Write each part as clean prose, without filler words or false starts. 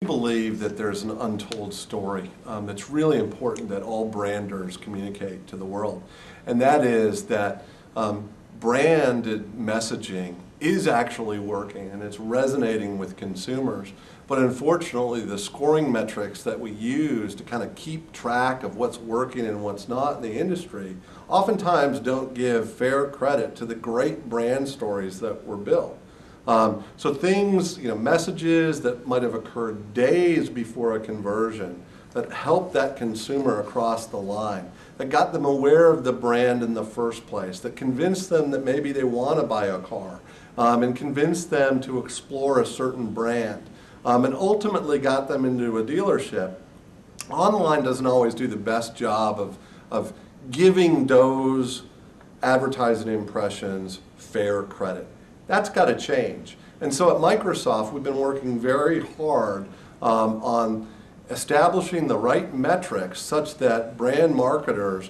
I believe that there's an untold story that's really important that all branders communicate to the world. And that is that branded messaging is actually working and it's resonating with consumers. But unfortunately, the scoring metrics that we use to kind of keep track of what's working and what's not in the industry oftentimes don't give fair credit to the great brand stories that were built. So things, messages that might have occurred days before a conversion that helped that consumer across the line, that got them aware of the brand in the first place, that convinced them that maybe they want to buy a car, and convinced them to explore a certain brand, and ultimately got them into a dealership. Online doesn't always do the best job of giving those advertising impressions fair credit. That's got to change. And so at Microsoft, we've been working very hard on establishing the right metrics such that brand marketers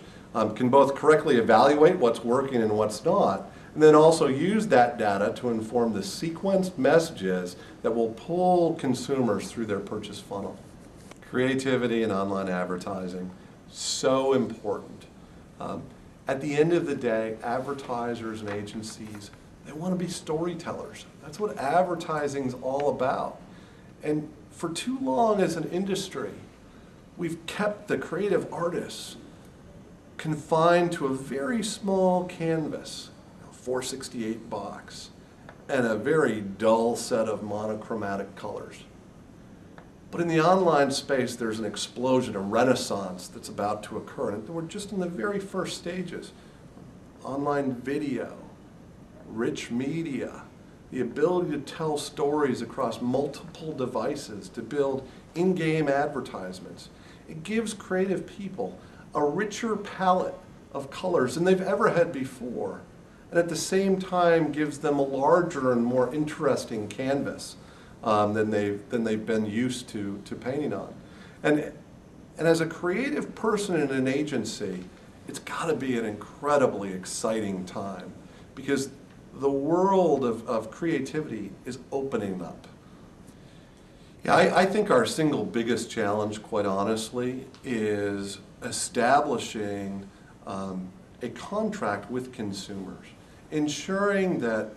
can both correctly evaluate what's working and what's not, and then also use that data to inform the sequenced messages that will pull consumers through their purchase funnel. Creativity and online advertising, so important. At the end of the day, advertisers and agencies, they want to be storytellers. That's what advertising's all about. And for too long as an industry, we've kept the creative artists confined to a very small canvas, 468 box, and a very dull set of monochromatic colors. But in the online space, there's an explosion, a renaissance that's about to occur. And we're just in the very first stages. Online video, rich media, the ability to tell stories across multiple devices to build in-game advertisements. It gives creative people a richer palette of colors than they've ever had before, and at the same time gives them a larger and more interesting canvas than they've been used to painting on. And as a creative person in an agency, it's got to be an incredibly exciting time, because the world of creativity is opening up. Yeah, I think our single biggest challenge, quite honestly, is establishing a contract with consumers, ensuring that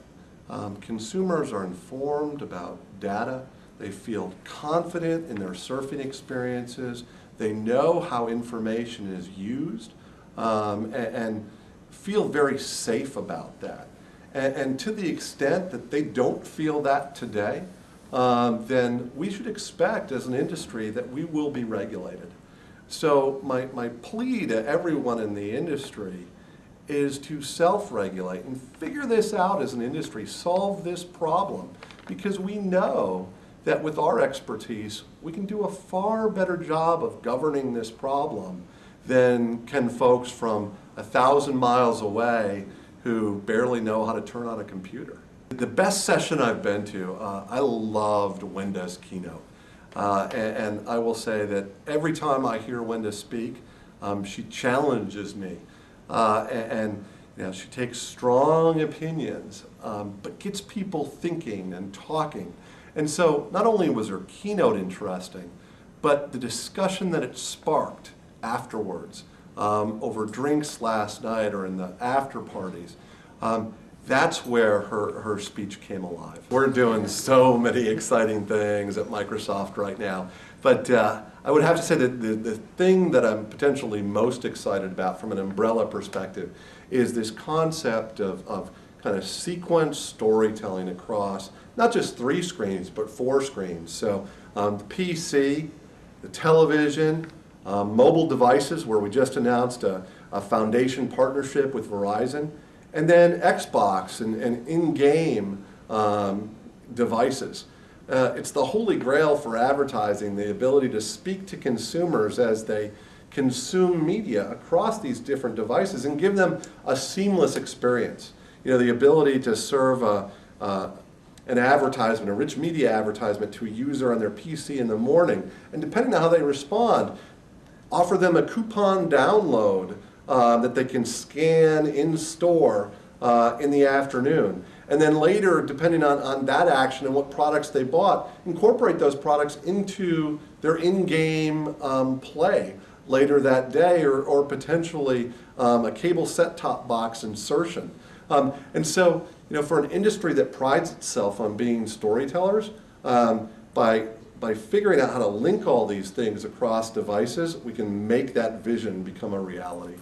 consumers are informed about data, they feel confident in their surfing experiences, they know how information is used, and feel very safe about that. And to the extent that they don't feel that today, then we should expect as an industry that we will be regulated. So my plea to everyone in the industry is to self-regulate and figure this out as an industry, solve this problem, because we know that with our expertise, we can do a far better job of governing this problem than can folks from 1,000 miles away who barely know how to turn on a computer. The best session I've been to, I loved Wenda's keynote. And I will say that every time I hear Wenda speak, she challenges me. And she takes strong opinions, but gets people thinking and talking. And so not only was her keynote interesting, but the discussion that it sparked afterwards, over drinks last night or in the after parties, that's where her speech came alive. We're doing so many exciting things at Microsoft right now, but I would have to say that the thing that I'm potentially most excited about from an umbrella perspective is this concept of kind of sequence storytelling across not just 3 screens, but 4 screens. So the PC, the television, mobile devices, where we just announced a foundation partnership with Verizon, and then Xbox and in-game devices. It's the holy grail for advertising, the ability to speak to consumers as they consume media across these different devices and give them a seamless experience. The ability to serve an advertisement, a rich media advertisement to a user on their PC in the morning, and depending on how they respond, offer them a coupon download that they can scan in store in the afternoon. and then later, depending on that action and what products they bought, incorporate those products into their in-game play later that day, or potentially a cable set-top box insertion. And so, for an industry that prides itself on being storytellers, by figuring out how to link all these things across devices, we can make that vision become a reality.